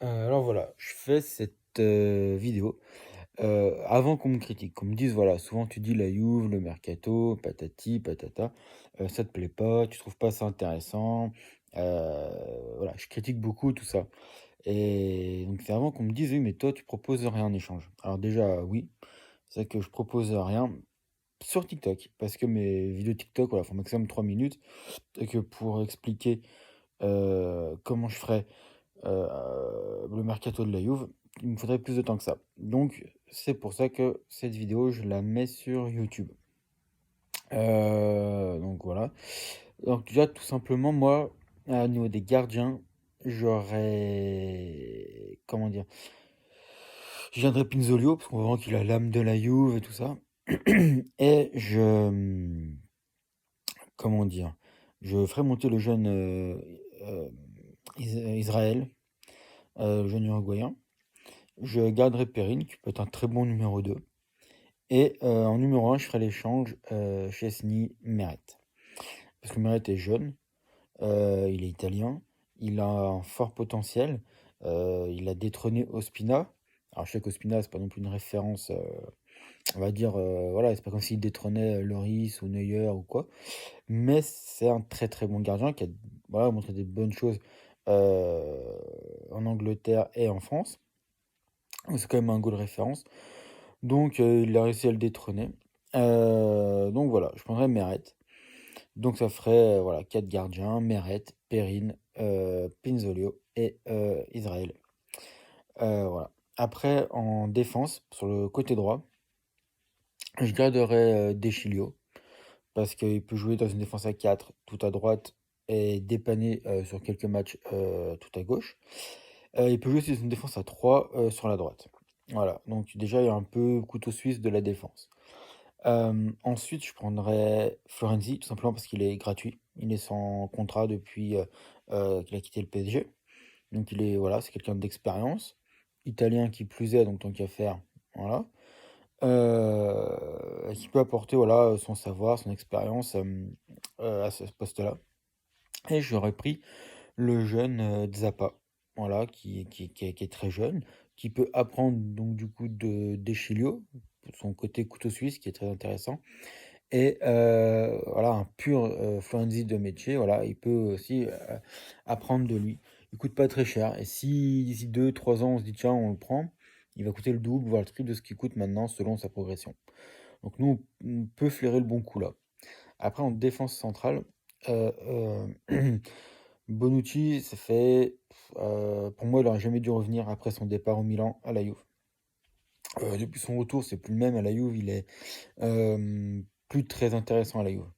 Alors voilà, je fais cette, vidéo, avant qu'on me critique, qu'on me dise: «Voilà, souvent tu dis la Juve, le mercato, patati patata, ça te plaît pas, tu trouves pas ça intéressant». Voilà, je critique beaucoup tout ça et donc c'est avant qu'on me dise: «Oui, mais toi tu proposes rien en échange». Alors déjà, oui, c'est vrai que je propose rien sur TikTok parce que mes vidéos TikTok, voilà, font maximum 3 minutes et que pour expliquer, comment je ferais le mercato de la Juve, il me faudrait plus de temps que ça. Donc c'est pour ça que cette vidéo, je la mets sur YouTube. Donc voilà. Donc déjà, tout simplement, moi, au niveau des gardiens, j'aurais comment dire? Je viendrais Pinzolio, parce qu'on voit vraiment qu'il a l'âme de la Juve et tout ça. Et comment dire? Je ferais monter le jeune, Israël, le jeune uruguayen. Je garderai Perrin, qui peut être un très bon numéro 2. Et en numéro un je ferai l'échange, Chesney-Meret. Parce que Meret est jeune, il est italien, il a un fort potentiel, il a détrôné Ospina. Alors je sais qu'Ospina, c'est pas non plus une référence, on va dire, voilà, c'est pas comme s'il détrônait, Lloris ou Neuer ou quoi. Mais c'est un très, très bon gardien qui a, voilà, montré des bonnes choses, en Angleterre et en France. C'est quand même un goal référence. Donc il a réussi à le détrôner. Donc voilà, je prendrais Meret. Donc ça ferait, voilà, 4 gardiens: Meret, Perin, Pinzolio et Israël. Voilà. Après en défense, sur le côté droit, je garderais, De Sciglio parce qu'il peut jouer dans une défense à 4 tout à droite et dépanner, sur quelques matchs, tout à gauche. Il peut jouer aussi dans une défense à 3 sur la droite. Voilà, donc déjà il y a un peu couteau suisse de la défense. Ensuite, je prendrais Florenzi, tout simplement parce qu'il est gratuit. Il est sans contrat depuis, qu'il a quitté le PSG. Donc il est, voilà, c'est quelqu'un d'expérience, italien qui plus est, donc tant qu'à faire, voilà. Qui peut apporter, voilà, son savoir, son expérience, à ce poste-là. Et j'aurais pris le jeune, Zappa, voilà, qui est très jeune, qui peut apprendre donc du coup de Deschilio, son côté couteau suisse qui est très intéressant. Et voilà, un pur, Florenzi de métier, voilà, il peut aussi, apprendre de lui. Il coûte pas très cher et si d'ici 2 3 ans, on se dit: «Tiens, on le prend», il va coûter le double, voire le triple de ce qu'il coûte maintenant selon sa progression. Donc nous, on peut flairer le bon coup là. Après en défense centrale, Bonucci, ça fait pour moi, il aurait jamais dû revenir après son départ au Milan à la Juve. Depuis son retour, c'est plus le même à la Juve, il est, plus très intéressant à la Juve.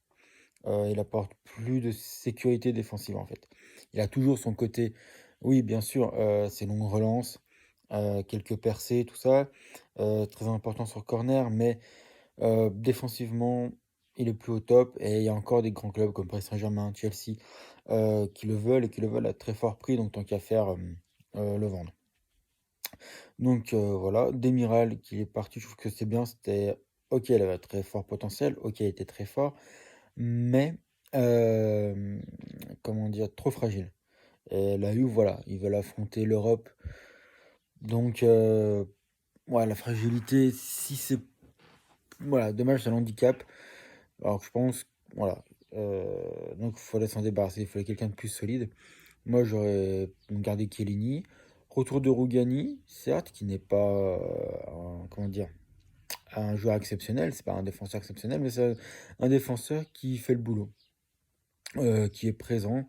Il apporte plus de sécurité défensive, en fait. Il a toujours son côté, oui, bien sûr, ses longues relances, quelques percées, tout ça, très important sur corner, mais défensivement, il est plus au top et il y a encore des grands clubs comme Paris Saint-Germain, Chelsea, qui le veulent et qui le veulent à très fort prix, donc tant qu'à faire, le vendre. Donc voilà, Demiral qui est parti, je trouve que c'est bien, c'était OK, il avait un très fort potentiel, OK, il était très fort, mais hem, comment dire? Trop fragile et la Juve, voilà, ils veulent affronter l'Europe donc ouais, la fragilité, si c'est voilà, dommage, c'est un handicap. Alors que je pense, voilà, donc il fallait s'en débarrasser, il fallait quelqu'un de plus solide. Moi, j'aurais gardé Chiellini. Retour de Rougani, certes, qui n'est pas, un comment dire? Un joueur exceptionnel, c'est pas un défenseur exceptionnel, mais c'est un défenseur qui fait le boulot, qui est présent,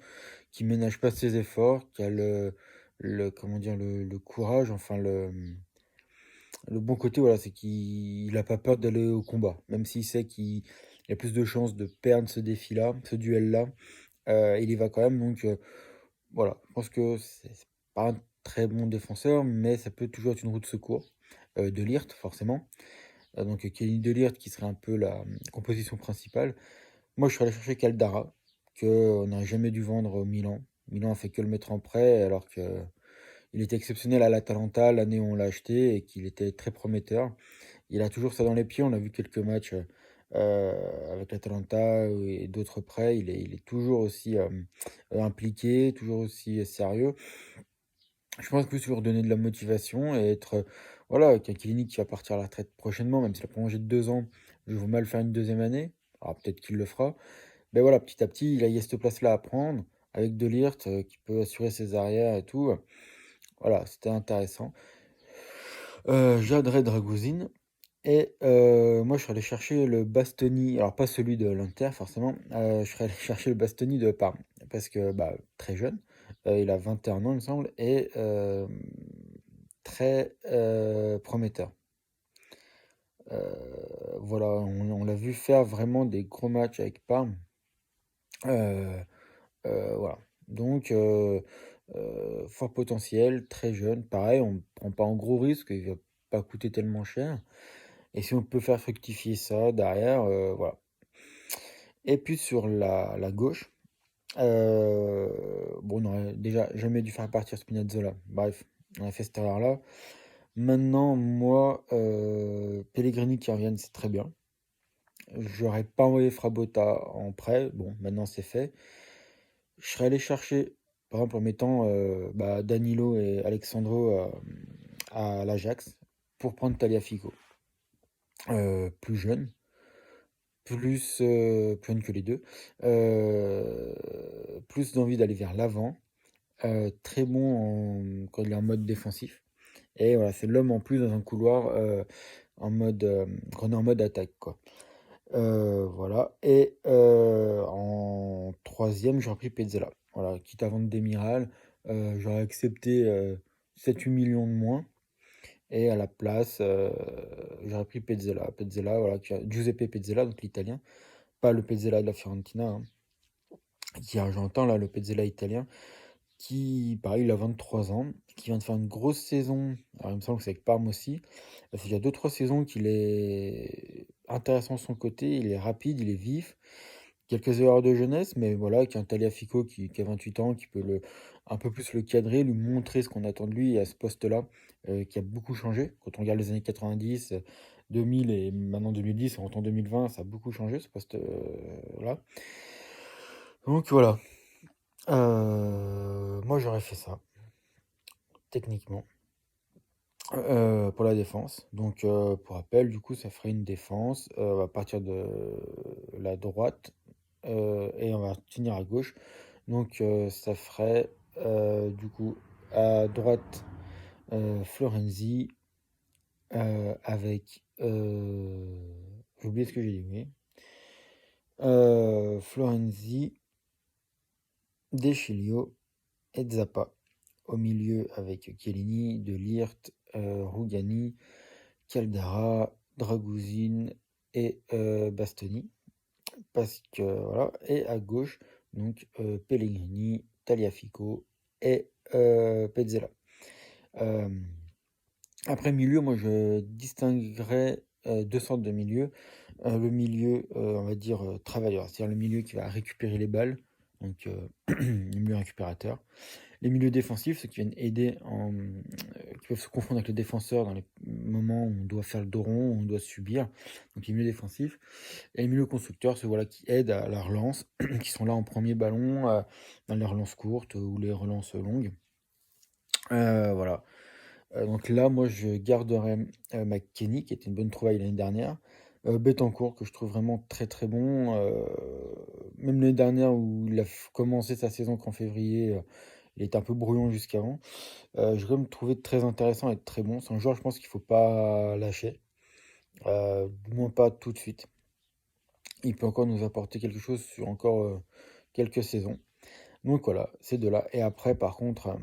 qui ménage pas ses efforts, qui a le comment dire? Le courage, enfin le bon côté, voilà, c'est qu'il a pas peur d'aller au combat. Même s'il sait qu'il a plus de chances de perdre ce défi-là, ce duel-là, il y va quand même donc voilà. Je pense que c'est pas un très bon défenseur, mais ça peut toujours être une roue de secours. De Ligt, forcément. Donc Kenny De Ligt qui serait un peu la, composition principale. Moi, je serais allé chercher Caldara, qu'on n'aurait jamais dû vendre au Milan. Milan a fait que le mettre en prêt alors que il était exceptionnel à l'Atalanta l'année où on l'a acheté et qu'il était très prometteur. Il a toujours ça dans les pieds, on a vu quelques matchs, avec l'Atalanta et d'autres prêts. Il est toujours aussi, impliqué, toujours aussi, sérieux. Je pense plus lui redonner de la motivation et être, voilà, Chiellini qui va partir à la retraite prochainement, même s'il a prolongé de 2 ans, je vois mal faire une deuxième année. Alors peut-être qu'il le fera, mais voilà, petit à petit, il y a cette place-là à prendre avec De Ligt, qui peut assurer ses arrières et tout. Voilà, c'était intéressant. J'aiderais Dragosin et moi je serais allé chercher le Bastoni, alors pas celui de l'Inter forcément, je serais allé chercher le Bastoni de Parme parce que, bah, très jeune, il a 21 ans il me semble et très, prometteur. Voilà, on l'a vu faire vraiment des gros matchs avec Parme, heu voilà. Donc fort potentiel, très jeune, pareil, on ne prend pas un gros risque, il va pas coûter tellement cher et si on peut faire fructifier ça derrière, voilà. Et puis sur la gauche, bon, on aurait déjà jamais dû faire partir Spinazzola. Bref, on a fait cette erreur-là. Maintenant, moi, Pellegrini qui revienne, c'est très bien. J'aurais pas envoyé Frabotta en prêt, bon, maintenant c'est fait. Je serais allé chercher, par exemple, en mettant, bah, Danilo et Alexandro, à l'Ajax pour prendre Tagliafico. Plus jeune, plus jeune que les 2, plus d'envie d'aller vers l'avant, très bon quand il est en mode défensif et voilà, c'est l'homme en plus dans un couloir, en mode, quand on est en mode attaque, quoi. Voilà et en troisième j'aurais pris Pezzella. Voilà, quitte à vendre Demiral, j'aurais accepté, 7-8 millions de moins et à la place, j'aurais pris Pezzella. Pezzella, voilà, Giuseppe Pezzella, donc l'italien, pas le Pezzella de la Fiorentina, hein, qui est argentin, là, le Pezzella italien, qui, pareil, il a 23 ans, qui vient de faire une grosse saison. Alors, il me semble que c'est avec Parme aussi. Ça fait déjà 2-3 saisons qu'il est intéressant de son côté, il est rapide, il est vif. Quelques erreurs de jeunesse, mais voilà, avec un Tagliafico qui a 28 ans, qui peut un peu plus le cadrer, lui montrer ce qu'on attend de lui à ce poste-là, qui a beaucoup changé. Quand on regarde les années 90, 2000 et maintenant 2010, on rentre en 2020, ça a beaucoup changé ce poste-là. Donc voilà. Moi j'aurais fait ça, techniquement, pour la défense. Donc pour rappel, du coup, ça ferait une défense à partir de la droite et on va finir à gauche. Donc ça ferait du coup à droite Florenzi avec j'ai oublié ce que j'ai dit, oui. Florenzi, De Sciglio et Zappa. Au milieu avec Chiellini, De Ligt, Rugani, Caldara, Dragosin et Bastoni. Parce que voilà, et à gauche, donc Pellegrini, Tagliafico et Pezzella. Euh, Après milieu, moi je distinguerais deux sortes de milieux. Le milieu, on va dire, travailleur, c'est-à-dire le milieu qui va récupérer les balles, donc le milieu récupérateur. Les milieux défensifs, ceux qui viennent aider qui peuvent se confondre avec les défenseurs dans les moments où on doit faire le dos rond, où on doit subir, donc les milieux défensifs. Et les milieux constructeurs, ceux voilà, qui aident à la relance, qui sont là en premier ballon, dans les relances courtes ou les relances longues. Voilà. Donc là, moi, je garderais McKennie, qui était une bonne trouvaille l'année dernière. Betancourt, que je trouve vraiment très très bon. Même l'année dernière, où il a commencé sa saison qu'en février, il était un peu brouillon jusqu'avant. Je vais me trouver très intéressant et très bon. C'est un joueur, je pense qu'il faut pas lâcher. Du moins pas tout de suite. Il peut encore nous apporter quelque chose sur encore quelques saisons. Donc voilà, ces deux-là. Et après, par contre,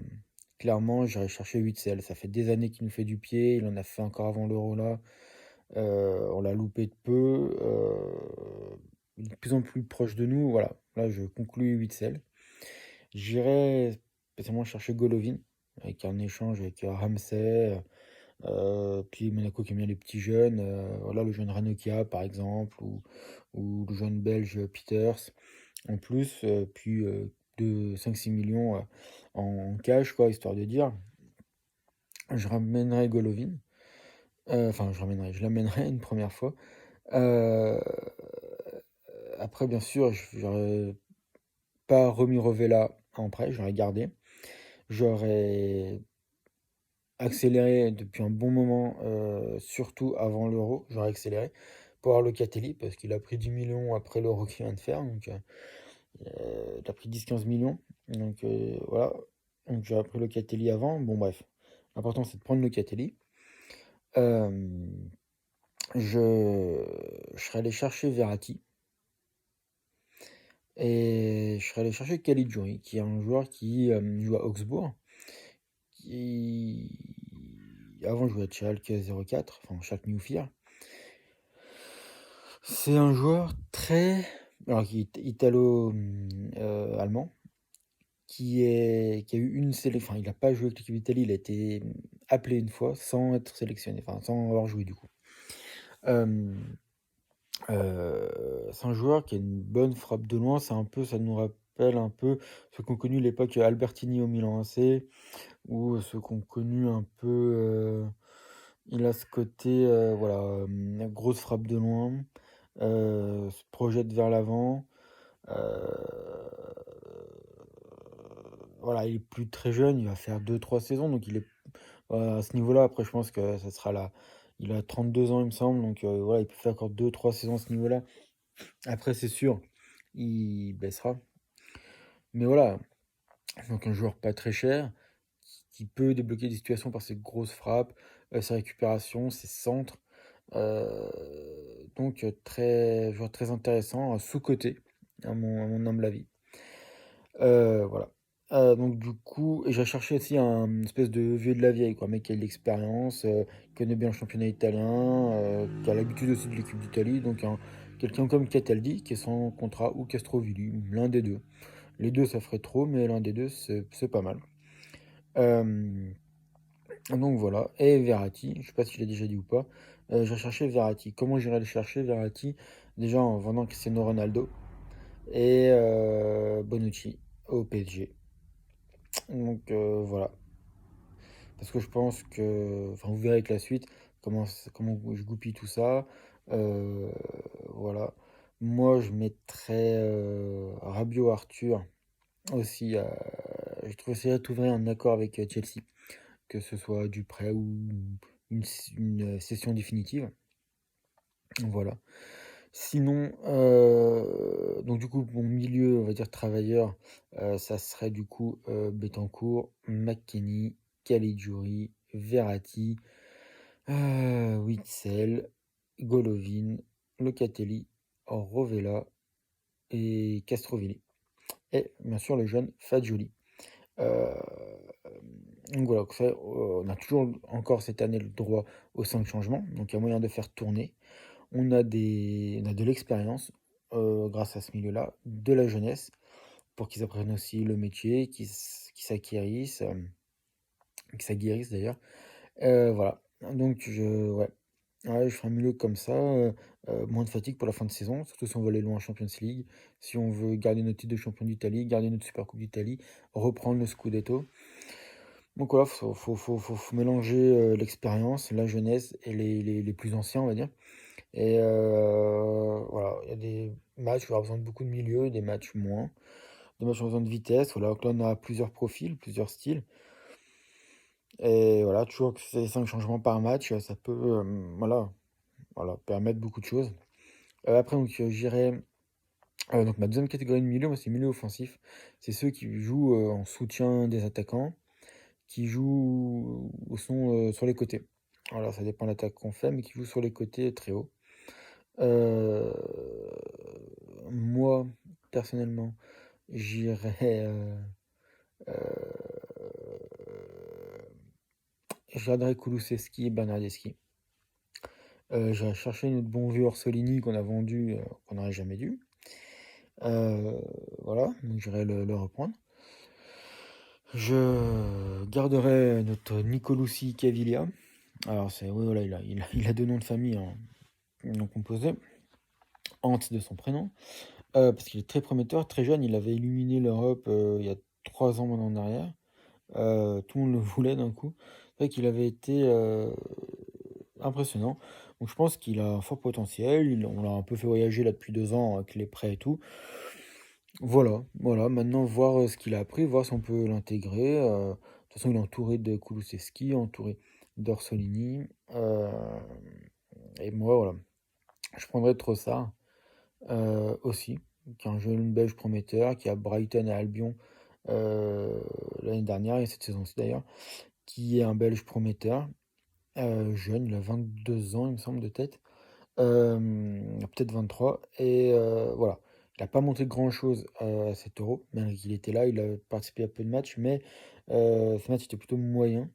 clairement, j'irai chercher Witsel. Ça fait des années qu'il nous fait du pied. Il en a fait encore avant l'Euro là. On l'a loupé de peu. Il est de plus en plus proche de nous. Voilà. Là, je conclus Witsel. J'irai spécialement chercher Golovin avec un échange avec Ramsey. Puis Monaco qui aime bien les petits jeunes. Voilà, le jeune Ranocchia par exemple. Ou le jeune belge Peters en plus, puis de 5-6 millions en cash, quoi, histoire de dire. Je ramènerai Golovin. Enfin, je l'amènerai une première fois. Euh, Après, bien sûr, j'aurais pas remis Rovella en prêt, j'aurais gardé. J'aurais accéléré depuis un bon moment, surtout avant l'Euro, j'aurais accéléré pour avoir Locatelli parce qu'il a pris 10 millions après l'Euro qu'il vient de faire, donc il a pris 10-15 millions, donc voilà, donc j'aurais pris Locatelli avant. Bon bref, l'important c'est de prendre Locatelli. Hem, je serais allé chercher Verratti et je serais allé chercher Caligiuri, qui est un joueur qui, joue à Augsbourg, qui avant jouait à Schalke 04, enfin Schalke Neufir. C'est un joueur très alors qui est italo, allemand, qui a eu une sélection. Enfin il a pas joué avec l'équipe d'Italie, il a été, appelé une fois sans être sélectionné, enfin sans avoir joué du coup. Hem, c'est un joueur qui a une bonne frappe de loin, ça nous rappelle un peu ceux qui ont connu l'époque Albertini au Milan AC ou ceux qui ont connu un peu, il a ce côté, voilà, grosse frappe de loin, se projette vers l'avant, voilà, il est plus très jeune, il va faire 2-3 saisons, donc il est, à ce niveau-là. Après je pense que ça sera là, il a 32 ans il me semble, donc voilà, il peut faire encore 2-3 saisons à ce niveau-là. Après c'est sûr, il baissera, mais voilà, donc un joueur pas très cher, qui peut débloquer des situations par ses grosses frappes, ses récupérations, ses centres. Donc joueur très intéressant, sous-coté à mon humble avis. Voilà. Donc du coup et j'ai cherché aussi un espèce de vieux de la vieille quoi, un mec qui a de l'expérience, qui connaît bien le championnat italien, qui a l'habitude aussi de l'équipe d'Italie, donc quelqu'un comme Cataldi qui est sans contrat ou Castrovilli, l'un des 2. Les 2 ça ferait trop, mais l'un des 2 c'est pas mal. Hem Donc voilà, et Verratti, je sais pas si je l'ai déjà dit ou pas, j'ai recherché Verratti. Comment j'irais le chercher Verratti? Déjà en vendant Cristiano Ronaldo et Bonucci au PSG. Donc voilà, parce que je pense que enfin vous verrez avec la suite comment je goupille tout ça. Heu, voilà. Moi je mettrais, Rabiot, Arthur aussi, je trouve essayer de trouver un accord avec, Chelsea. Que ce soit du prêt ou une cession définitive. Voilà. Sinon, donc du coup, mon milieu, on va dire travailleur, ça serait du coup, Bentancur, McKennie, Caligiuri, Verratti, Witsel, Golovin, Locatelli, Rovella et Castrovilli et bien sûr le jeune Fagioli. Heu, donc voilà, on a toujours encore cette année le droit aux 5 changements, donc il y a moyen de faire tourner. On a de l'expérience, grâce à ce milieu-là, de la jeunesse, pour qu'ils apprennent aussi le métier, qu'ils s'acquérissent, qu'ils s'aguerrissent d'ailleurs. Voilà, donc ouais. Ouais, je ferai un milieu comme ça, moins de fatigue pour la fin de saison, surtout si on veut aller loin en Champions League, si on veut garder notre titre de champion d'Italie, garder notre super coupe d'Italie, reprendre le scudetto. Donc voilà, faut mélanger, l'expérience, la jeunesse et les plus anciens, on va dire. Et voilà, il y a des matchs où il y aura besoin de beaucoup de milieux, des matchs moins. Des matchs où on a besoin de vitesse, voilà, donc là on a plusieurs profils, plusieurs styles. Et voilà, toujours que c'est 5 changements par match, ça peut, voilà, permettre beaucoup de choses. Après donc j'irai, donc ma deuxième catégorie de milieu, moi c'est milieu offensif. C'est ceux qui jouent, en soutien des attaquants, qui jouent ou sont, sur les côtés. Voilà, ça dépend de l'attaque qu'on fait, mais qui jouent sur les côtés très haut. Heu, moi, personnellement, j'irais, je garderais Kulusevski et Bernardeschi. J'irais chercher notre bon vieux Orsolini qu'on a vendu, qu'on n'aurait jamais dû. Voilà, donc j'irai le reprendre. Je garderai notre Nicolosi Caviglia. Alors c'est oui, voilà, il a 2 noms de famille, hein, non composés. Ant de son prénom. Parce qu'il est très prometteur, très jeune, il avait illuminé l'Europe, il y a 3 ans maintenant en arrière. Tout le monde le voulait d'un coup. C'est vrai qu'il avait été, impressionnant. Donc je pense qu'il a un fort potentiel, on l'a un peu fait voyager là depuis 2 ans avec les prêts et tout. Voilà, voilà, maintenant voir, ce qu'il a appris, voir si on peut l'intégrer, de toute façon, il est entouré de Kulusevski, entouré d'Orsolini. Et moi, voilà, je prendrais Trossard aussi, qui est un jeune belge prometteur, qui a Brighton et Albion l'année dernière, et cette saison-ci d'ailleurs, qui est un belge prometteur, jeune, il a 22 ans, il me semble, de tête. Peut-être 23. Et voilà. Il n'a pas montré grand-chose à cet Euro, malgré qu'il était là. Il a participé à peu de matchs, mais ce match était plutôt moyen.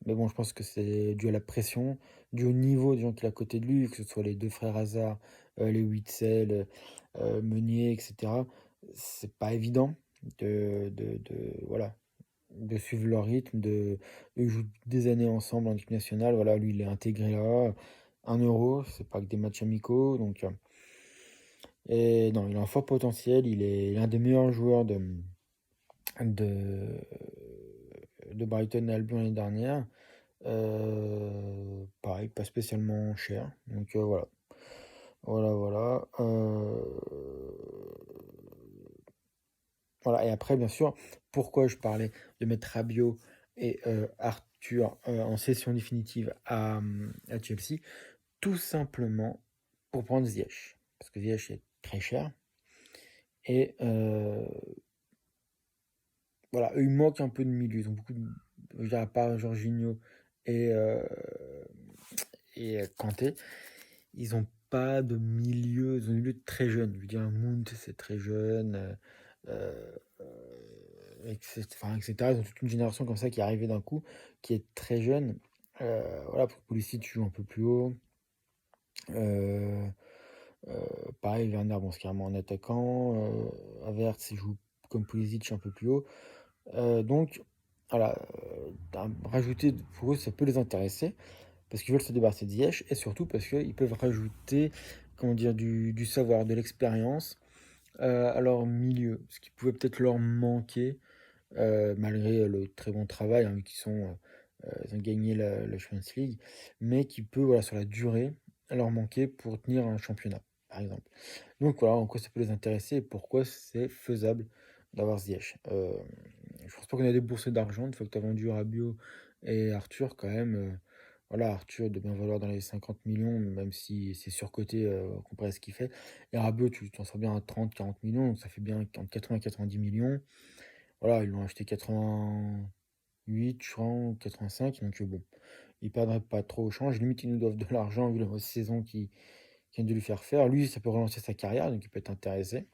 Mais bon, je pense que c'est dû à la pression, dû au niveau des gens qu'il a à côté de lui, que ce soit les deux frères Hazard, les Witsel, Meunier, etc. C'est pas évident voilà, de suivre leur rythme, ils jouent des années ensemble en équipe nationale. Voilà, lui, il est intégré là. Un euro, c'est pas que des matchs amicaux. Donc, et non, il a un fort potentiel. Il est l'un des meilleurs joueurs de, de Brighton et Albion l'année dernière. Pareil, pas spécialement cher. Donc voilà. Voilà, voilà. Voilà, et après, bien sûr, pourquoi je parlais de mettre Rabiot et Arthur en session définitive à Chelsea? Tout simplement pour prendre Ziyech. Parce que Ziyech est très cher. Et voilà, eux, ils manquent un peu de milieu. Ils ont beaucoup de. Je dirais, à part Jorginho et, euh, et Kanté, ils n'ont pas de milieu. Ils ont un milieu très jeune. Je veux dire, Mount, c'est très jeune. Euh, etc. Ils ont toute une génération comme ça qui est arrivée d'un coup, qui est très jeune. Voilà, pour Pulisic, tu joues un peu plus haut. Euh, Pareil, Werner, bon, c'est carrément un attaquant. Havertz, il joue comme Pulisic un peu plus haut. Donc, voilà, rajouter pour eux, ça peut les intéresser parce qu'ils veulent se débarrasser de Ziyech et surtout parce qu'ils peuvent rajouter, comment dire, du savoir, de l'expérience à leur milieu, ce qui pouvait peut-être leur manquer malgré le très bon travail, hein, vu qu'ils ils ont gagné la Champions League, mais qui peut, voilà, sur la durée, leur manquer pour tenir un championnat, par exemple. Donc voilà, en quoi ça peut les intéresser et pourquoi c'est faisable d'avoir Ziyech. Je pense pas qu'on a déboursé d'argent une fois que tu as vendu Rabiot et Arthur quand même. Voilà, Arthur de bien valoir dans les 50 millions, même si c'est surcoté comparé à ce qu'il fait. Et Rabiot, tu t'en sors bien à 30-40 millions, donc ça fait bien entre 80 et 90 millions. Voilà, ils l'ont acheté 88, je crois, 85, donc bon, ils perdraient pas trop au change. Limite, ils nous doivent de l'argent vu la saison qui vient de lui faire faire. Lui, ça peut relancer sa carrière, donc il peut être intéressé.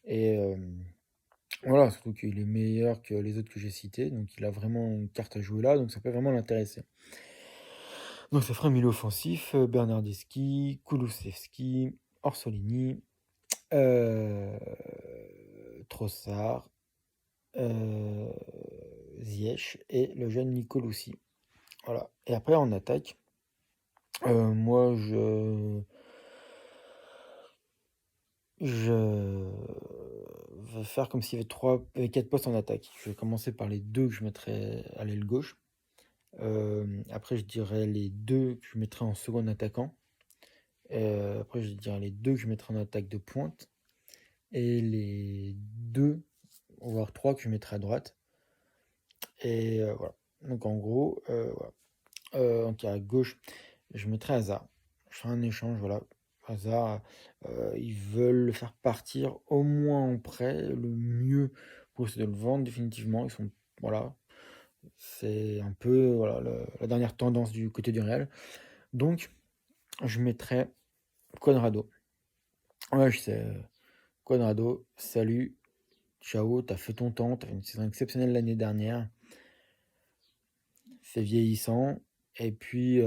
Et voilà, surtout qu'il est meilleur que les autres que j'ai cités, donc il a vraiment une carte à jouer là, donc ça peut vraiment l'intéresser. Donc ça fera un milieu offensif, Bernardeschi, Kulusevski, Orsolini, euh, Trossard, euh, Ziyech et le jeune Nicoloussi. Voilà. Et après, en attaque, moi, je vais faire comme s'il y avait 4 postes en attaque. Je vais commencer par les deux que je mettrais à l'aile gauche. Après, je dirais les deux que je mettrais en second attaquant. Après, je dirais les deux que je mettrais en attaque de pointe. Et les deux, voire trois que je mettrais à droite. Et voilà. Donc en gros, voilà. Donc à gauche, je mettrais Hazard. Je ferai un échange, voilà. Hazard, ils veulent le faire partir au moins en prêt. Le mieux pour eux, c'est de le vendre définitivement. Ils sont, voilà, c'est un peu voilà, la dernière tendance du côté du Real. Donc, je mettrais Conrado. Ouais, je sais. Conrado, salut, ciao, t'as fait ton temps, t'as fait une saison exceptionnelle l'année dernière. C'est vieillissant. Et puis,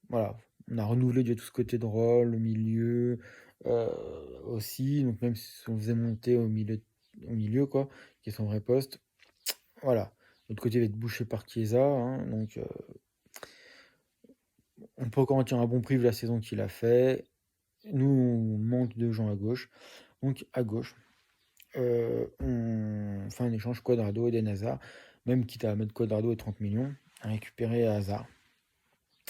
voilà, on a renouvelé déjà tout ce côté de rôle, le milieu aussi. Donc, même si on faisait monter au milieu quoi, qui est son vrai poste, voilà. L'autre côté va être bouché par Chiesa. Hein, donc, on peut encore en tirer un bon prix vu la saison qu'il a fait. Nous, on manque de gens à gauche. Donc, à gauche, on fait un échange Quadrado et Hazard, même quitte à mettre Quadrado et 30 millions, à récupérer Hazard.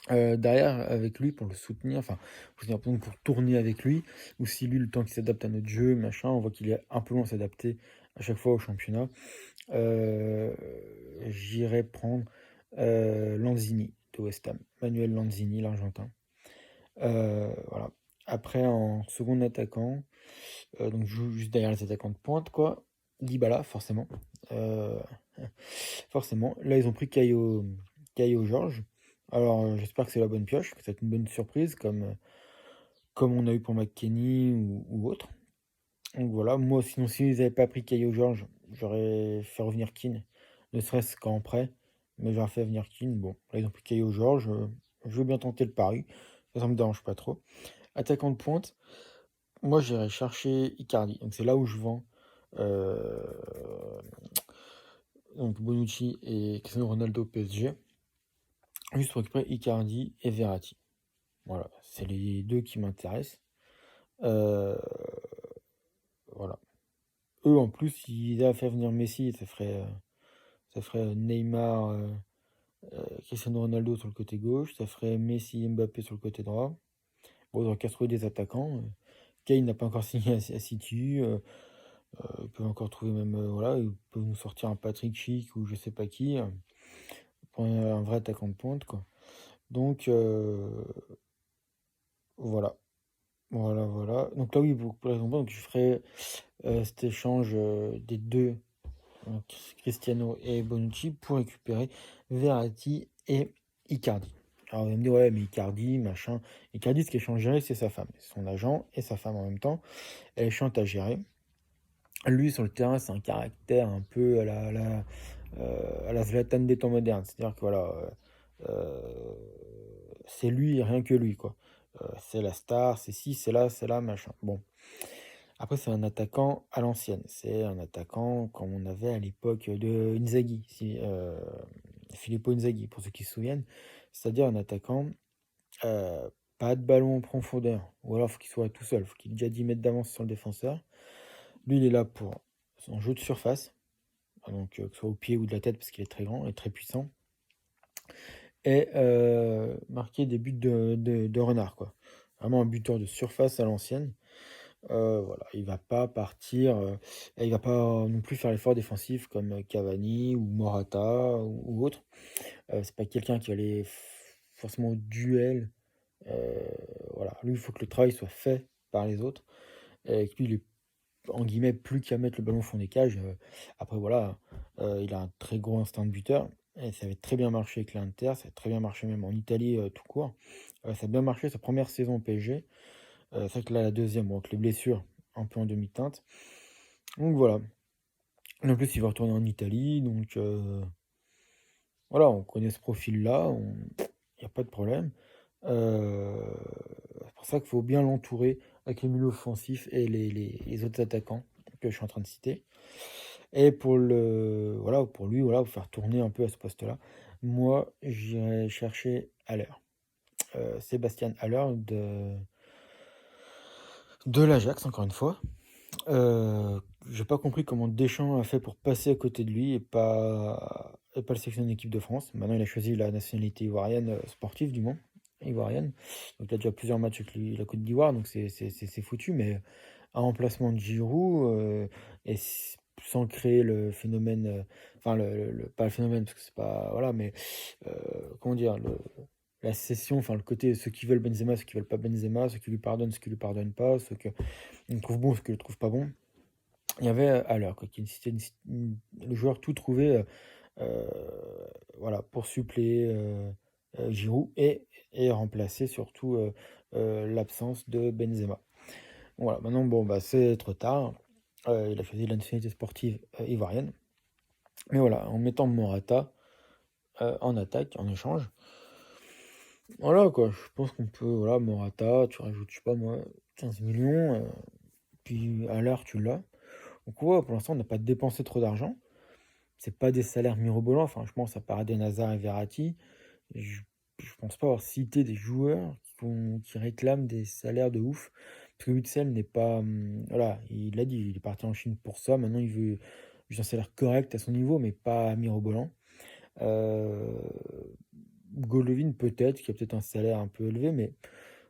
Derrière, avec lui, pour le soutenir, enfin, pour tourner avec lui, ou si lui, le temps qu'il s'adapte à notre jeu, machin, on voit qu'il est un peu long à s'adapter à chaque fois au championnat. Heu, J'irais prendre, Lanzini de West Ham, Manuel Lanzini, l'Argentin. Voilà. Après en second attaquant, donc je joue juste derrière les attaquants de pointe quoi, Dybala forcément, heu, forcément. Là, ils ont pris Caio Jorge. Alors, j'espère que c'est la bonne pioche, que ça va être une bonne surprise comme on a eu pour McKennie ou autre. Donc voilà, moi sinon s'ils avaient pas pris Caio Jorge, j'aurais fait revenir Kean, ne serait-ce qu'en prêt, mais j'aurais fait venir Kean. Bon, là ils ont pris Caio Jorge, je veux bien tenter le pari, ça me dérange pas trop. Attaquant de pointe, moi j'irais chercher Icardi, donc c'est là où je vends, heu, donc Bonucci et Cristiano Ronaldo au PSG, juste pour récupérer Icardi et Verratti. Voilà, c'est les 2 qui m'intéressent, heu, voilà. Eux en plus, s'ils avaient fait venir Messi, ça ferait Neymar, Cristiano Ronaldo sur le côté gauche, ça ferait Messi, Mbappé sur le côté droit. Bon, ils auraient qu'à se trouver des attaquants, Kane n'a pas encore signé à City, ils peuvent encore trouver même, voilà, ils peuvent nous sortir un Patrick Schick ou je sais pas qui, pour un vrai attaquant de pointe, quoi. Donc voilà, voilà. Donc là, oui, pour la raison donc je ferais, cet échange, des 2, donc Cristiano et Bonucci pour récupérer Verratti et Icardi. Alors, vous allez me dire: «Ouais, mais Icardi, machin». Icardi, ce qui est chiant à gérer, c'est sa femme. C'est son agent et sa femme en même temps. Elle est chiante à gérer. Lui, sur le terrain, c'est un caractère un peu à la Zlatan des temps modernes. C'est-à-dire que voilà, c'est lui et rien que lui, quoi. C'est la star, c'est ci, c'est là, machin. Bon. Après, c'est un attaquant à l'ancienne. C'est un attaquant comme on avait à l'époque de Inzaghi, si, Filippo Inzaghi, pour ceux qui se souviennent. C'est-à-dire un attaquant, pas de ballon en profondeur, ou alors faut qu'il soit tout seul, faut qu'il ait déjà 10 mètres d'avance sur le défenseur. Lui, il est là pour son jeu de surface, donc que ce soit au pied ou de la tête parce qu'il est très grand et très puissant, et marquer des buts de renard, quoi. Vraiment un buteur de surface à l'ancienne. Voilà, il va pas partir, et il va pas non plus faire l'effort défensif comme, Cavani ou Morata ou autre. C'est pas quelqu'un qui va aller forcément au duel, heu, voilà. Lui, il faut que le travail soit fait par les autres et que lui, il est en guillemets «plus qu'à mettre le ballon au fond des cages». Après voilà, il a un très gros instinct de buteur et ça avait très bien marché avec l'Inter, ça a très bien marché même en Italie, tout court. Ça a bien marché sa première saison au PSG. C'est vrai que là, la deuxième, bon, avec les blessures, un peu en demi-teinte. Donc voilà. En plus, il va retourner en Italie, donc voilà, on connaît ce profil-là, il y a pas de problème. Heu, c'est pour ça qu'il faut bien l'entourer avec les milieux offensifs et les autres attaquants que je suis en train de citer. Et pour le voilà, pour lui, voilà, pour faire tourner un peu à ce poste-là, moi, j'irai chercher Haller, Sébastien Haller de l'Ajax, encore une fois. J'ai pas compris comment Deschamps a fait pour passer à côté de lui et pas le sélectionner en équipe de France. Maintenant, il a choisi la nationalité ivoirienne, sportive du moins, ivoirienne. Donc il a déjà plusieurs matchs avec la Côte d'Ivoire, donc c'est foutu, mais un remplacement de Giroud, et sans créer le phénomène, enfin pas le phénomène parce que c'est pas voilà, mais comment dire? La cession, enfin le côté ceux qui veulent Benzema, ceux qui veulent pas Benzema, ceux qui lui pardonnent, ceux qui lui pardonnent pas, ceux qui le trouvent bon, ceux qui le trouvent pas bon. Il y avait, Haller quoi, qui c'était le joueur tout trouvé, heu, voilà, pour suppléer, Giroud et remplacer surtout, l'absence de Benzema. Voilà, maintenant bon, bah, c'est trop tard. Il a choisi la nationalité sportive, ivoirienne. Mais voilà, en mettant Morata, en attaque, en échange, voilà quoi, je pense qu'on peut voilà, Morata, tu rajoutes, je sais pas moi, 15 millions 000, puis Haller, tu l'as. Donc ouais, pour l'instant, on n'a pas dépensé trop d'argent. C'est pas des salaires mirobolants, enfin, je pense à Paredes, Hazard et Verratti. Je je pense pas avoir cité des joueurs qui réclament des salaires de ouf. Parce que Witsel n'est pas, voilà, il l'a dit, il est parti en Chine pour ça. Maintenant, il veut juste un salaire correct à son niveau, mais pas mirobolant. Heu, Golovin peut-être, qui a peut-être un salaire un peu élevé, mais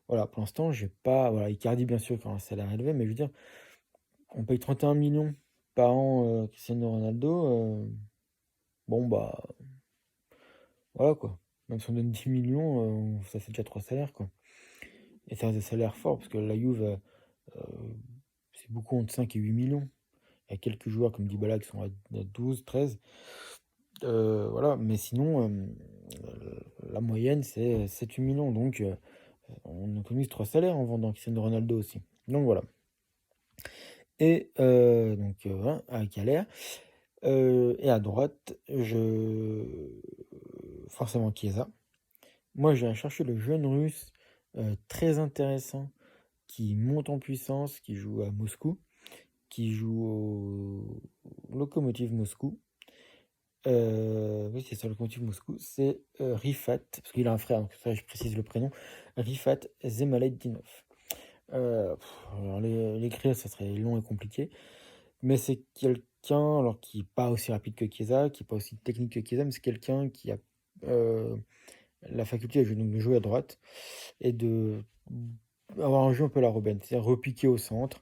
voilà, pour l'instant, j'ai pas voilà, Icardi bien sûr qui a un salaire élevé, mais je veux dire, on paye 31 millions. parents, Cristiano Ronaldo, bon, bah, voilà, quoi. Même si on donne 10 millions, ça fait déjà 3 salaires, quoi. Et ça reste des salaires forts parce que la Juve, c'est beaucoup entre 5 et 8 millions. Il y a quelques joueurs comme Dybala qui sont à 12-13. Voilà, mais sinon, la moyenne, c'est 7-8 millions. Donc, on économise 3 salaires en vendant Cristiano Ronaldo aussi. Donc voilà. Et voilà, à Calais. Et à droite, forcément Chiesa. Moi, j'ai cherché le jeune russe, très intéressant, qui monte en puissance, qui joue à Moscou, qui joue au Lokomotiv Moscou. Oui, c'est ça, Lokomotiv Moscou. C'est Rifat, parce qu'il a un frère, donc ça, je précise le prénom. Rifat Zemaletdinov. Alors l'écrire, ça serait long et compliqué. Mais c'est quelqu'un, alors qui est pas aussi rapide que Chiesa, qui est pas aussi technique que Chiesa, mais c'est quelqu'un qui a euh, la faculté de jouer à droite et de avoir un jeu un peu à la Robben, c'est-à-dire repiquer au centre,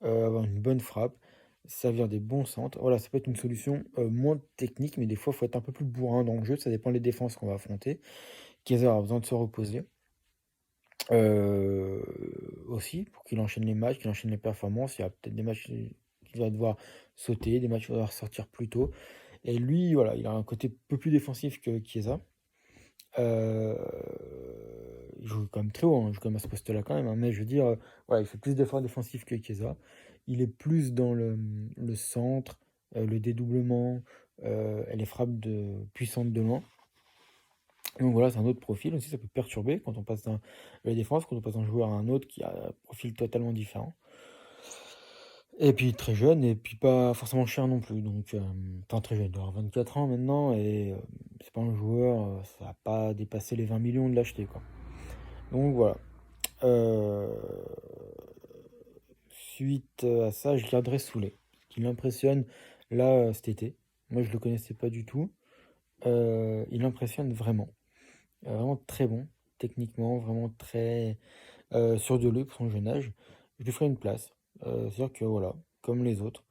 avoir une bonne frappe, servir des bons centres. Voilà, ça peut être une solution moins technique, mais des fois, il faut être un peu plus bourrin dans le jeu. Ça dépend des défenses qu'on va affronter. Chiesa a besoin de se reposer. Euh, Aussi, pour qu'il enchaîne les matchs, qu'il enchaîne les performances. Il y a peut-être des matchs qu'il va devoir sauter, des matchs qu'il va devoir sortir plus tôt. Et lui, voilà, il a un côté un peu plus défensif que Chiesa. Euh, il joue quand même très haut, hein, il joue quand même à ce poste-là quand même, hein, mais je veux dire, voilà, il fait plus d'efforts défensifs que Chiesa. Il est plus dans le centre, le dédoublement, et les frappes puissantes de loin. Donc voilà, c'est un autre profil aussi, ça peut perturber quand on passe d'un la défense, quand on passe d'un joueur à un autre qui a un profil totalement différent. Et puis très jeune, et puis pas forcément cher non plus. Donc, enfin très jeune, il doit avoir 24 ans maintenant, et c'est pas un joueur, ça va pas dépasser les 20 millions de l'acheter, quoi. Donc voilà. Euh, Suite à ça, je garderai Soulé, qui m'impressionne là cet été. Moi, je le connaissais pas du tout. Il impressionne vraiment. Vraiment très bon, techniquement, vraiment très sûr de lui pour son jeune âge. Je lui ferai une place. C'est-à-dire que voilà, comme les autres,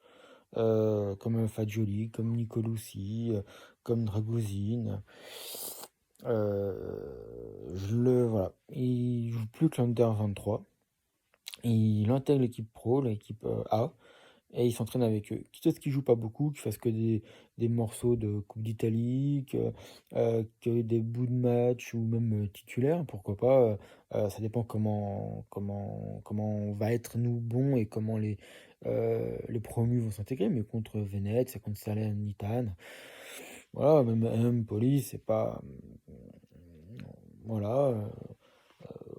comme Fagioli, comme Nicolosi, comme Dragozin. Voilà. Il joue plus que l'Under 23. Il intègre l'équipe pro, l'équipe A, et il s'entraîne avec eux. Quitte à ce qu'il joue pas beaucoup, qu'il fasse que des morceaux de Coupe d'Italie, que des bouts de match ou même titulaire, pourquoi pas. Ça dépend comment on va être nous bons et comment les promus vont s'intégrer. Mais contre Venezia, contre Salernitana, voilà, même Poli, c'est pas. Voilà.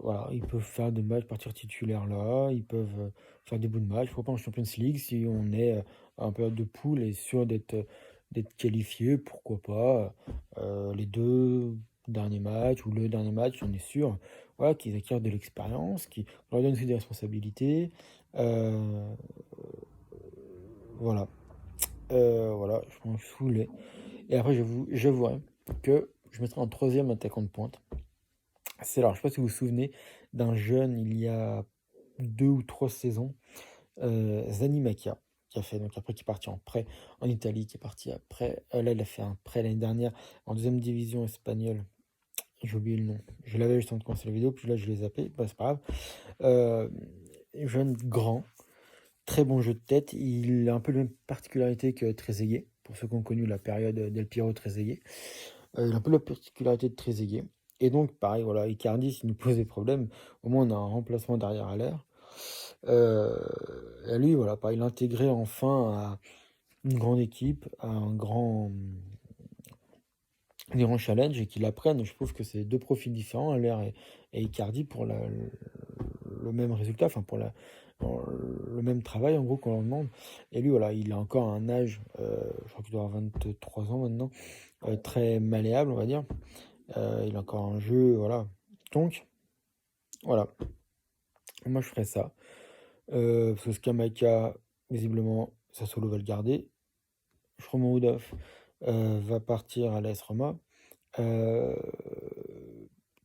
Voilà, ils peuvent faire des matchs, partir titulaire là, ils peuvent faire des bouts de match. Pourquoi pas en Champions League, si on est en période de poule et sûr d'être qualifié, pourquoi pas les deux derniers matchs ou le dernier match, on est sûr, voilà, qu'ils acquièrent de l'expérience, qui leur donnent aussi des responsabilités. Euh, voilà. Voilà, je m'en saoulais. Et après, j'avouerai que je mettrai en troisième attaquant de pointe. C'est alors, je sais pas si vous vous souvenez d'un jeune il y a 2 ou 3 saisons, Zanimakia, qui a fait donc après qui est parti en prêt en Italie, qui est parti après. Là, il a fait un prêt l'année dernière en deuxième division espagnole. J'ai oublié le nom. Je l'avais juste avant de commencer la vidéo, puis là je l'ai zappé. Bah, c'est pas grave. Euh, Jeune grand, très bon jeu de tête. Il a un peu la même particularité que Trezeguet, pour ceux qui ont connu la période d'El Piero Trezeguet. Il a un peu la particularité de Trezeguet. Et donc, pareil, voilà, Icardi, s'il nous pose des problèmes, au moins on a un remplacement derrière à l'air. Et lui, voilà, pareil, l'intégrer enfin à une grande équipe, à des grands challenges et qu'il apprenne. Je trouve que c'est deux profils différents, l'air et Icardi, pour le même résultat, enfin le même travail en gros qu'on leur demande. Et lui, voilà, il a encore un âge, je crois qu'il doit avoir 23 ans maintenant, très malléable, on va dire. Il a encore un jeu, voilà. Donc, voilà, moi je ferais ça. Parce que Scamacca, visiblement, Sassuolo va le garder. Shomurodov va partir à l'AS Roma. Euh,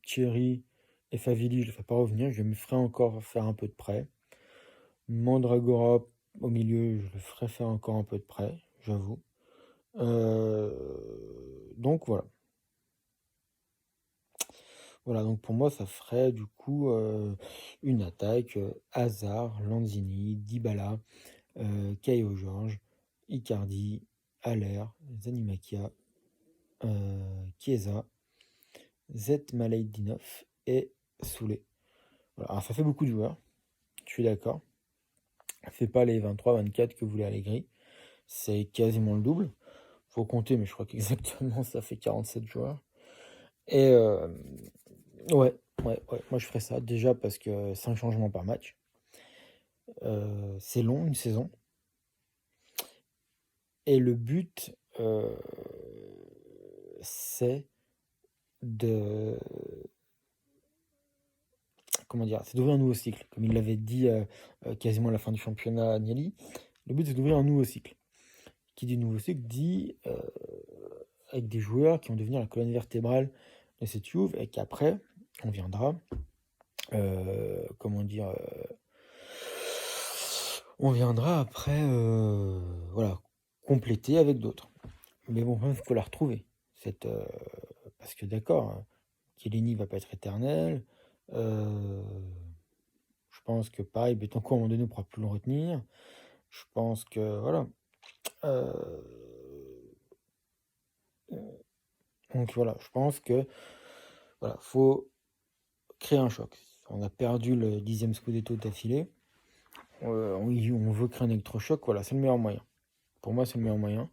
Thierry et Favilli, je ne le fais pas revenir. Je me ferai encore faire un peu de prêt. Mandragora, Au milieu, je le ferais faire encore un peu de près, j'avoue. Donc voilà. Voilà, donc pour moi, ça ferait du coup, une attaque, Hazard, Lanzini, Dybala, Caio Jorge, Icardi, Haller, Zanimakia, Chiesa, Zet Maleidinov et Soulé. Voilà, alors ça fait beaucoup de joueurs, je suis d'accord. Ça fait pas les 23-24 que voulait Allegri, c'est quasiment le double. Faut compter, mais je crois qu'exactement ça fait 47 joueurs. Et ouais, ouais, moi je ferais ça déjà parce que 5 changements par match. C'est long une saison. Et le but, c'est de comment dire? C'est d'ouvrir un nouveau cycle. Comme il l'avait dit, quasiment à la fin du championnat Agnelli, le but c'est d'ouvrir un nouveau cycle. Qui dit nouveau cycle dit, avec des joueurs qui vont devenir la colonne vertébrale de cette Juve et qu'après on viendra, comment dire? On viendra après, voilà, compléter avec d'autres. Mais bon, il faut la retrouver cette, parce que d'accord, Chiellini va pas être éternel, heu, je pense que pareil, Betancourt à un moment donné, on pourra plus le retenir. Je pense que voilà, heu, donc voilà, je pense que, voilà, faut créer un choc. On a perdu le 10e scudetto d'affilée, on veut créer un électrochoc, voilà, c'est le meilleur moyen. Pour moi, c'est le meilleur moyen.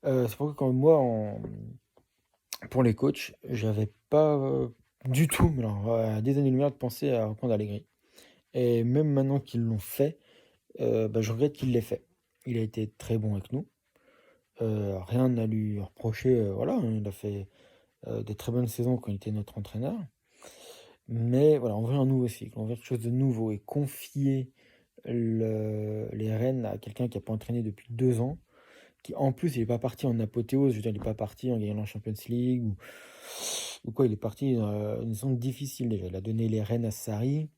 C'est pourquoi quand moi en pour les coachs, j'avais pas, du tout, mais alors à des années-lumière de penser à reprendre Allegri et même maintenant qu'ils l'ont fait, bah, je regrette qu'il l'ait fait. Il a été très bon avec nous, rien à lui reprocher, voilà, hein, il a fait, des très bonnes saisons quand il était notre entraîneur. Mais voilà, ouvrir un nouveau cycle, ouvrir quelque chose de nouveau et confier les rênes à quelqu'un qui a pas entraîné depuis 2 ans, qui en plus il est pas parti en apothéose, je veux dire, il est pas parti en gagnant la Champions League ou quoi, il est parti, une zone difficile déjà. Il a donné les rênes à Sarri,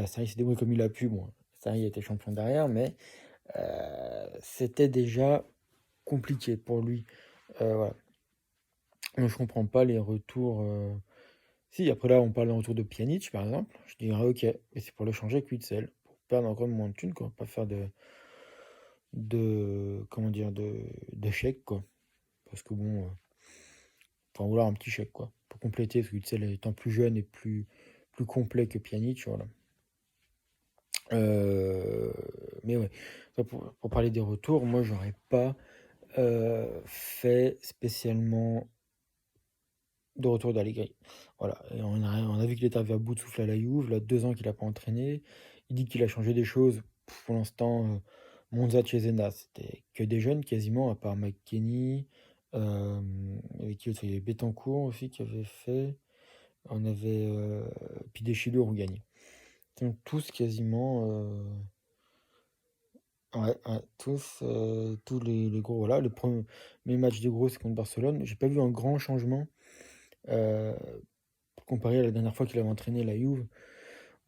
Sarri s'est débrouillé comme il a pu, bon, Sarri était champion derrière, mais c'était déjà compliqué pour lui, voilà. Donc je comprends pas les retours, si après là on parle d'un retour de Pjanic par exemple, je dirais: «OK», mais c'est pour le changer avec Witsel, pour perdre encore moins de thunes quoi, pas faire de comment dire? De chèques quoi. Parce que bon, enfin vouloir un petit chèque quoi, pour compléter, parce que Witsel étant plus jeune et plus complet que Pjanic, voilà. Heu, mais ouais, ça pour parler des retours, moi j'aurais pas, fait spécialement de retour d'Allegri. Voilà, et on a vu qu'il était arrivé à bout de souffle à la Juve, là 2 ans qu'il a pas entraîné. Il dit qu'il a changé des choses. Pour l'instant, Monza, Cesena, c'était que des jeunes quasiment, à part McKennie, avec qui d'autre? Il y avait Betancourt aussi qui avait fait. On avait, puis Deschileux, Rougani. Donc tous quasiment, ouais, ouais, tous les gros, voilà. Le premier match des gros, c'est contre Barcelone. J'ai pas vu un grand changement, heu, comparé à la dernière fois qu'il avait entraîné la Juve.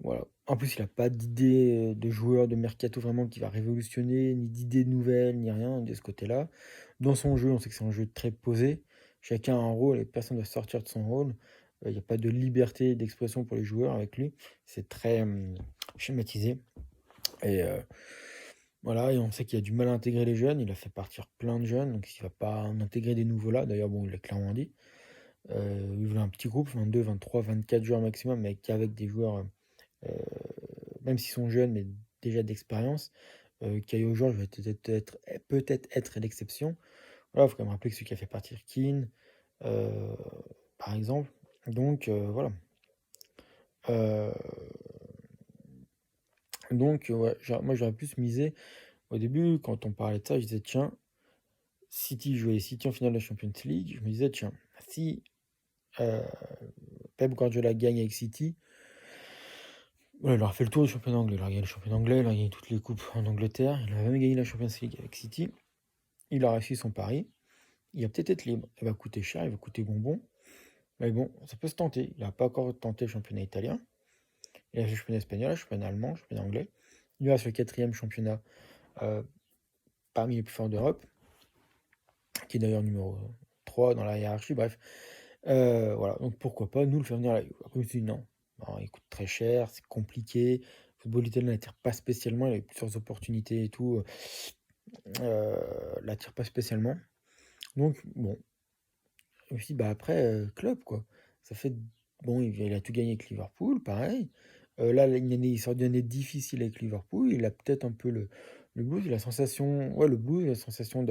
Voilà. En plus, il a pas d'idée, de joueur de mercato vraiment qui va révolutionner, ni d'idées nouvelles, ni rien de ce côté-là. Dans son jeu, on sait que c'est un jeu très posé. Chacun a un rôle et personne ne doit sortir de son rôle. Il y a pas de liberté d'expression pour les joueurs avec lui. C'est très, schématisé et voilà, et on sait qu'il a du mal à intégrer les jeunes. Il a fait partir plein de jeunes, donc il va pas en intégrer des nouveaux là. D'ailleurs, bon, il l'a clairement dit. Il voulait un petit groupe, 22, 23, 24 joueurs maximum, mais qu'avec des joueurs, heu, même s'ils sont jeunes, mais déjà d'expérience. Caio Jorge va peut-être être l'exception. Voilà, il faut quand même rappeler que celui qui a fait partir Kean, heu, par exemple. Donc voilà. Heu, donc ouais, moi j'aurais plus misé au début quand on parlait de ça, je disais: «Tiens, City», je voyais City en finale de la Champions League, je me disais: «Tiens, si, heu, Pep Guardiola gagne avec City, ouais, il aura fait le tour du championnat anglais, il aura gagné le championnat anglais, il aura gagné toutes les coupes en Angleterre, il aura même gagné la Champions League avec City. Il a réussi son pari, il va peut-être être libre, il va coûter cher, il va coûter bonbon, mais bon, ça peut se tenter. Il a pas encore tenté le championnat italien, il a fait le championnat espagnol, le championnat allemand, le championnat anglais. Il reste le 4e championnat heu, parmi les plus forts d'Europe, qui est d'ailleurs numéro 3 dans la hiérarchie, bref. Voilà, donc pourquoi pas nous le faire venir à la Juve. Après je me suis dit: «Non, non, il coûte très cher, c'est compliqué». Le football italien n'attire pas spécialement, il y a eu plusieurs opportunités et tout, l'attire pas spécialement. Donc bon, je me suis dit: «Bah, après, Klopp quoi». Ça fait bon, il a tout gagné avec Liverpool, pareil. Là, une année il sort d'une année difficile avec Liverpool, il a peut-être un peu le blues, la sensation ouais, le blues, la sensation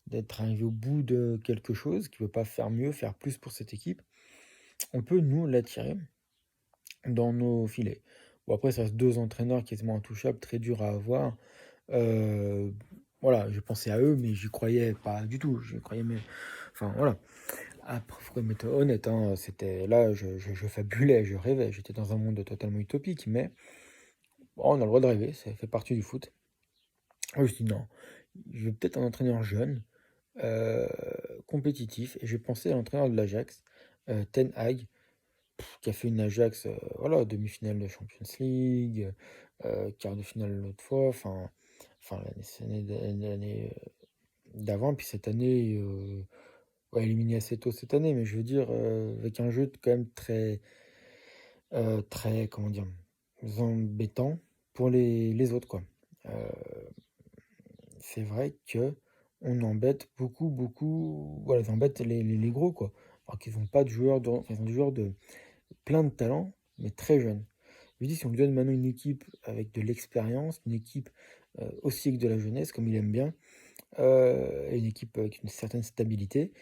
d'être arrivé au bout de quelque chose, qu'il veut pas faire mieux, faire plus pour cette équipe. On peut nous l'attirer dans nos filets. Bon après ça reste 2 entraîneurs quasiment intouchables, très durs à avoir. Heu, voilà, je pensais à eux, mais j'y croyais pas du tout. J'y croyais mais enfin voilà. Après, faut quand même être honnête, hein, c'était là, je fabulais, je rêvais, j'étais dans un monde totalement utopique, mais bon, on a le droit de rêver, ça fait partie du foot. Je me suis dit: «Non, je veux peut-être un entraîneur jeune, heu, compétitif» et j'ai pensé à l'entraîneur de l'Ajax, Ten Hag, qui a fait une Ajax, voilà, demi-finale de Champions League, quart de finale l'autre fois, enfin l'année d'avant, puis cette année, ouais, éliminé assez tôt cette année, mais je veux dire, avec un jeu quand même très, comment dire? Embêtant pour les autres, quoi. Heu, c'est vrai qu'on embête beaucoup, beaucoup voilà, ils embêtent les gros, quoi. Alors qu'ils ont pas de joueurs de enfin, ils ont des joueurs de plein de talent, mais très jeunes. Je me dis si on lui donne maintenant une équipe avec de l'expérience, une équipe, aussi avec de la jeunesse comme il aime bien, et une équipe avec une certaine stabilité,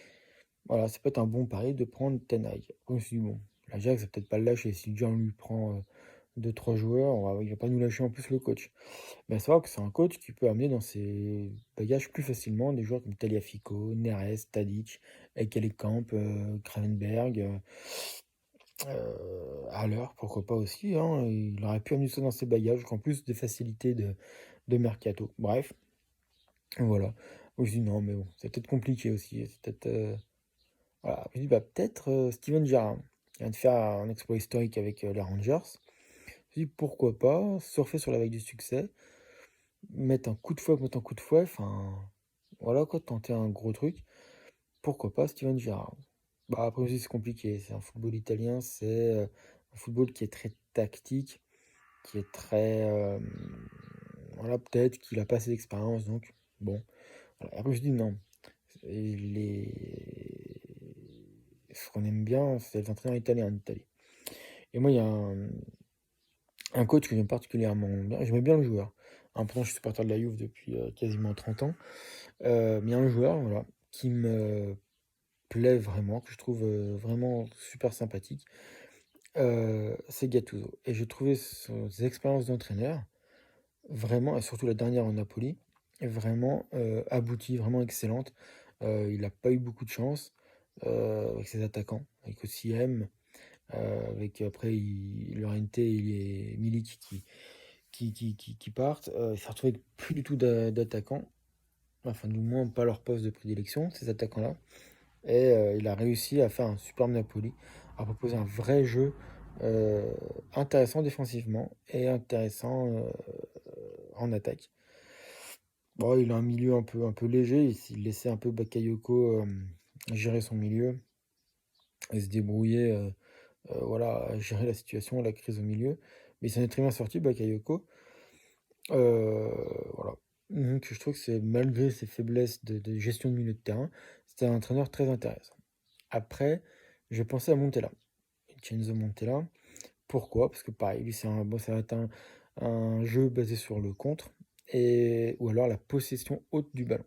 voilà, ça peut être un bon pari de prendre Ten Hag. Après, je me suis dit: «Bon, l'Ajax va peut-être pas le lâcher. Si déjà on lui prend, 2-3 joueurs, il va pas nous lâcher en plus le coach». Mais à savoir que c'est un coach qui peut amener dans ses bagages plus facilement des joueurs comme Tagliafico, Neres, Tadic, Ekkelenkamp, Gravenberch, Haller, pourquoi pas aussi, hein. Il aurait pu amener ça dans ses bagages, en plus des facilités de mercato. Bref, voilà. Je me suis dit: «Non, mais bon, c'est peut-être compliqué aussi, c'est peut-être, voilà, je me dis: «Bah, peut-être, Steven Gerrard, qui vient de faire un exploit historique avec, les Rangers». Je me suis dit: «Pourquoi pas surfer sur la vague du succès, mettre un coup de fouet contre un coup de fouet, enfin, voilà quoi, tenter un gros truc. Pourquoi pas Steven Gerrard?» Bah, après aussi c'est compliqué, c'est un football italien, c'est, un football qui est très tactique, qui est très, voilà, peut-être qu'il a pas assez d'expérience donc bon, voilà. Après je dis: «Non». Et ce qu'on aime bien, c'est les entraîneurs italiens en Italie. Et moi, il y a un coach que j'aime particulièrement bien. J'aimais bien le joueur. Hein, pourtant, je suis supporter de la Juve depuis quasiment 30 ans. Mais il y a un joueur, voilà, qui me plaît vraiment, que je trouve vraiment super sympathique. C'est Gattuso. Et j'ai trouvé ses expériences d'entraîneur vraiment, et surtout la dernière en Napoli, vraiment aboutie, vraiment excellente. Il n'a pas eu beaucoup de chance avec ses attaquants, avec Osimhen. Avec après Llorente et Milik qui partent, il s'est retrouvé avec plus du tout d'attaquants, enfin du moins pas leur poste de prédilection, ces attaquants-là. Et il a réussi à faire un superbe Napoli, à proposer un vrai jeu intéressant défensivement et intéressant en attaque. Bon, il a un milieu un peu léger, il laissait un peu Bakayoko gérer son milieu et se débrouiller. Voilà, à gérer la situation, la crise au milieu. Mais il s'en est très bien sorti, Bakayoko. Voilà. Donc je trouve que c'est malgré ses faiblesses de gestion de milieu de terrain, c'était un entraîneur très intéressant. Après, je pensais à Montella, Vincenzo Montella. Pourquoi? Parce que pareil, lui, ça va être un jeu basé sur le contre ou alors la possession haute du ballon.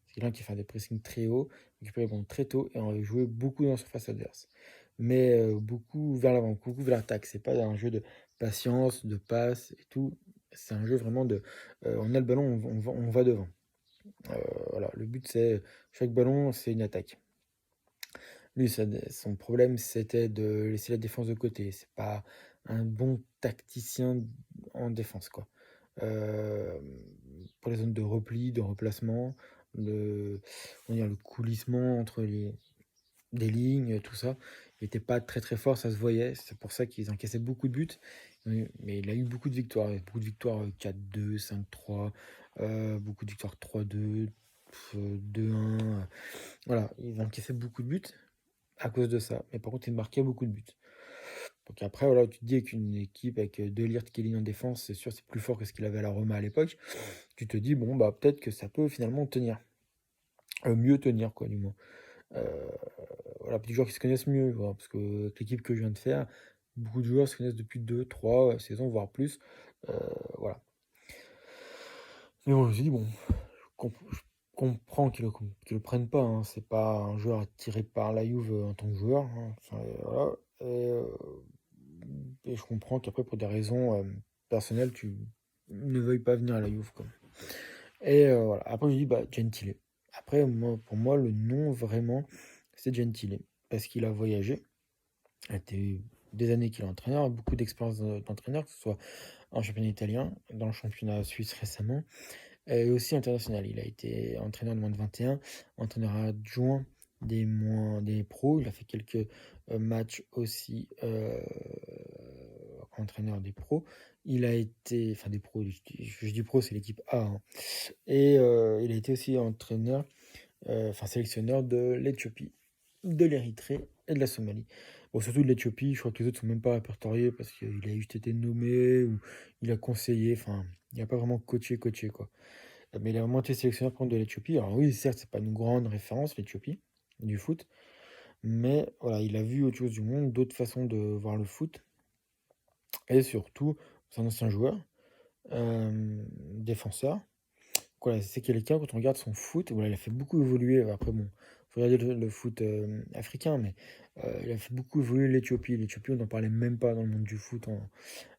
C'est quelqu'un qui fait des pressings très hauts, récupérer le ballon très tôt et on va jouer beaucoup dans la surface adverse. Mais beaucoup vers l'avant, beaucoup vers l'attaque. C'est pas un jeu de patience, de passe et tout. C'est un jeu vraiment on a le ballon, on va devant. Voilà, le but c'est chaque ballon, c'est une attaque. Lui, son problème, c'était de laisser la défense de côté. C'est pas un bon tacticien en défense, quoi. Hem, pour les zones de repli, de replacement, on va dire le coulissement entre des lignes, tout ça. Il était pas très, très fort, ça se voyait. C'est pour ça qu'ils encaissaient beaucoup de buts, mais il a eu beaucoup de victoires, 4-2, 5-3, beaucoup de victoires 3-2, 2-1, voilà, il encaissait beaucoup de buts à cause de ça. Mais par contre, il marquait beaucoup de buts. Donc après, voilà, tu te dis qu'une équipe avec De Ligt, Chiellini en défense, c'est sûr, c'est plus fort que ce qu'il avait à la Roma à l'époque. Tu te dis, bon, bah peut-être que ça peut finalement tenir. Mieux tenir, quoi, du moins. Heu, voilà, puis des joueurs qui se connaissent mieux, voilà, parce que avec l'équipe que je viens de faire, beaucoup de joueurs se connaissent depuis 2-3 saisons, voire plus. Heu, voilà. Mais bon, je me suis dit: «Bon, je comprends qu'ils le prennent pas, hein». C'est pas un joueur attiré par la Juve, en tant que joueur, hein, enfin, voilà et je comprends qu'après pour des raisons, personnelles, tu ne veuilles pas venir à la Juve, quoi et voilà. Après je me dis: «Bah, Gentile». Après moi, pour moi, le nom vraiment, c'est Gentile parce qu'il a voyagé. Ça a été des années qu'il est entraîneur, beaucoup d'expérience d'entraîneur, que ce soit en championnat italien, dans le championnat suisse récemment, et aussi international. Il a été entraîneur de moins de 21, entraîneur adjoint des pros. Il a fait quelques matchs aussi entraîneur des pros. Il a été, enfin des pros, je dis pro, c'est l'équipe A, hein. Et il a été aussi entraîneur, enfin sélectionneur de l'Éthiopie, de l'Érythrée et de la Somalie. Bon, surtout de l'Éthiopie, je crois que les autres sont même pas répertoriés parce qu'il a juste été nommé ou il a conseillé, enfin, il a pas vraiment coaché, quoi. Mais il a vraiment été sélectionneur par contre de l'Éthiopie. Alors oui, certes, c'est pas une grande référence, l'Éthiopie, du foot, mais voilà, il a vu autre chose du monde, d'autres façons de voir le foot et surtout, c'est un ancien joueur, défenseur. Voilà, c'est quelqu'un, quand on regarde son foot, voilà, il a fait beaucoup évoluer. Après, bon, faut regarder le foot africain, mais il a fait beaucoup évoluer l'Éthiopie. L'Éthiopie, on n'en parlait même pas dans le monde du foot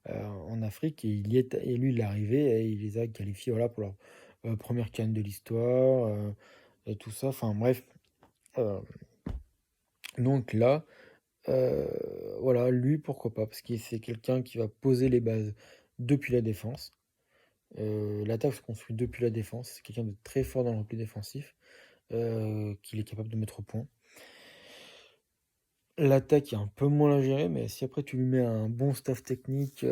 en Afrique. Et, et lui, il est arrivé et il les a qualifiés voilà, pour leur première CAN de l'histoire et tout ça. Enfin, bref. euh, donc là, euh, voilà, lui, pourquoi pas? Parce que c'est quelqu'un qui va poser les bases depuis la défense. L'attaque se construit depuis la défense. C'est quelqu'un de très fort dans le repli défensif. Qu'il est capable de mettre au point. L'attaque est un peu moins la gérer, mais si après tu lui mets un bon staff technique,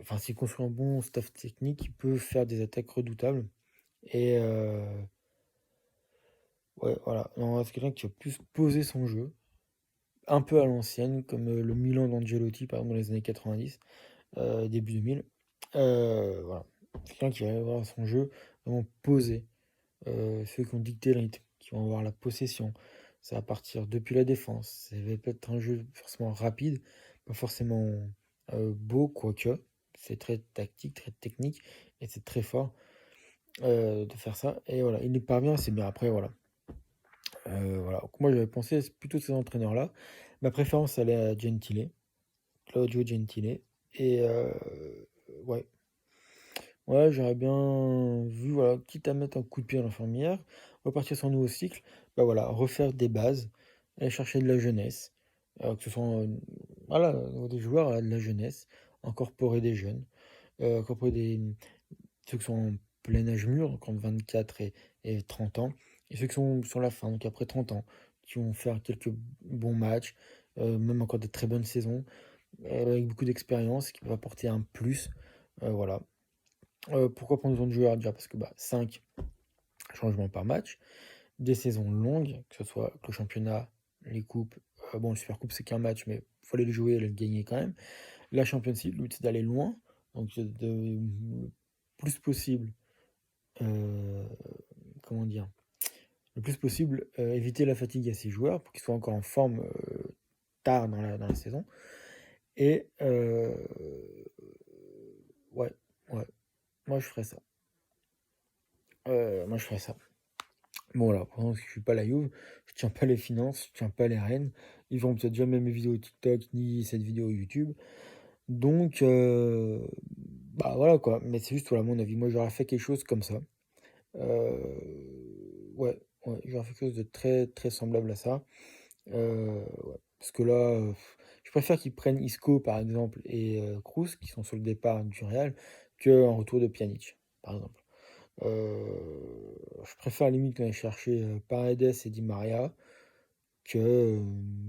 enfin s'il construit un bon staff technique, il peut faire des attaques redoutables. Et ouais, voilà. Non, c'est quelqu'un qui va plus poser son jeu, un peu à l'ancienne, comme le Milan d'Angelotti, par exemple, dans les années 90, début 2000. Voilà. C'est quelqu'un qui va avoir son jeu vraiment posé. Ceux qui ont dicté le rythme, qui vont avoir la possession. Ça va partir depuis la défense. Ça va peut être un jeu forcément rapide, pas forcément beau, quoique. C'est très tactique, très technique, et c'est très fort de faire ça. Et voilà, il y parvient, c'est bien. Après, voilà. Voilà. Donc, moi, j'avais pensé plutôt ces entraîneurs-là. Ma préférence, elle est à Gentile, Claudio Gentile. Et ouais, ouais, j'aurais bien vu, voilà, quitte à mettre un coup de pied dans la fourmilière, repartir sur un nouveau cycle, bah voilà, refaire des bases, aller chercher de la jeunesse, que ce soit voilà, au niveau des joueurs, de la jeunesse, incorporer des jeunes, incorporer ceux qui sont en plein âge mûr, donc entre 24 et 30 ans, et ceux qui sont sur la fin, donc après 30 ans, qui vont faire quelques bons matchs, même encore des très bonnes saisons, avec beaucoup d'expérience, qui peuvent apporter un plus, voilà. Pourquoi prendre autant de joueurs déjà? Parce que bah, 5 changements par match, des saisons longues, que ce soit que le championnat, les coupes, bon, le Super Coupe, c'est qu'un match, mais il faut aller le jouer et le gagner quand même. La Champions League, le but, c'est d'aller loin, donc de le plus possible, euh, comment dire, le plus possible, éviter la fatigue à ces joueurs pour qu'ils soient encore en forme tard dans la saison. Et ouais, ouais, moi je ferais ça. Moi je ferais ça. Bon, voilà, pendant que je suis pas la Juve, je tiens pas les finances, je tiens pas les rênes. Ils vont peut-être jamais mes vidéos TikTok ni cette vidéo YouTube. Donc, bah voilà quoi. Mais c'est juste, voilà, mon avis. Moi, j'aurais fait quelque chose comme ça. Ouais, ouais, j'aurais fait quelque chose de très, très semblable à ça. Ouais. Parce que là, je préfère qu'ils prennent Isco, par exemple, et Kroos, qui sont sur le départ du Real, qu'un retour de Pjanic, par exemple. Je préfère limite aller chercher Paredes et Di Maria que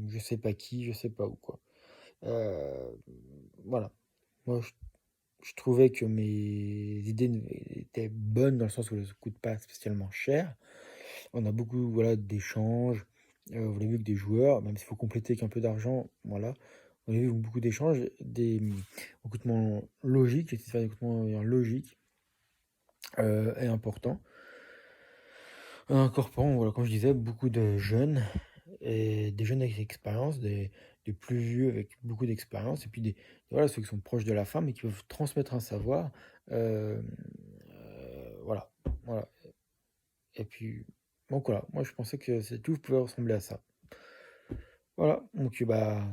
je sais pas qui, je sais pas où quoi. Euh, voilà. Moi, je trouvais que mes idées étaient bonnes dans le sens où elles ne coûtent pas spécialement cher. On a beaucoup, voilà, d'échanges, vous l'avez vu avec des joueurs, même s'il faut compléter avec un peu d'argent, voilà. On a vu beaucoup d'échanges, recrutements logiques, j'essaie de faire des recrutements, logiques, et importants. Incorporant, voilà, comme je disais, beaucoup de jeunes et des jeunes avec expérience, des plus vieux avec beaucoup d'expérience et puis voilà, ceux qui sont proches de la fin mais qui peuvent transmettre un savoir, voilà, voilà et puis donc voilà, moi je pensais que cette tout pouvait ressembler à ça. Voilà, donc bah,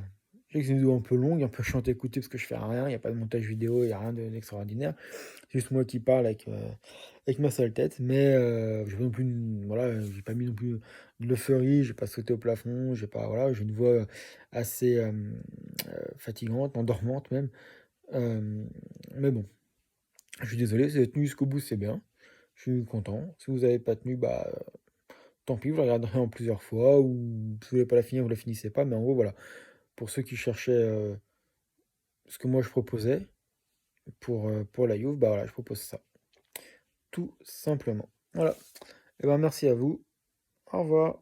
je sais que c'est une vidéo un peu longue, un peu chiante à écouter parce que je fais rien, il y a pas de montage vidéo, il y a rien d'extraordinaire. C'est juste moi qui parle avec ma seule tête, mais j'ai pas non plus voilà, j'ai pas mis non plus de l'euphorie, j'ai pas sauté au plafond, j'ai pas voilà, j'ai une voix, assez, fatigante, endormante même, hem, mais bon, je suis désolé, si vous avez tenu jusqu'au bout, c'est bien. Je suis content. Si vous avez pas tenu, bah, tant pis, vous la regarderez en plusieurs fois ou si vous voulez pas la finir, vous la finissez pas, mais en gros, voilà, pour ceux qui cherchaient, ce que moi je proposais pour la Youth, bah, voilà, je propose ça, tout simplement. Voilà. Et ben, merci à vous. Au revoir.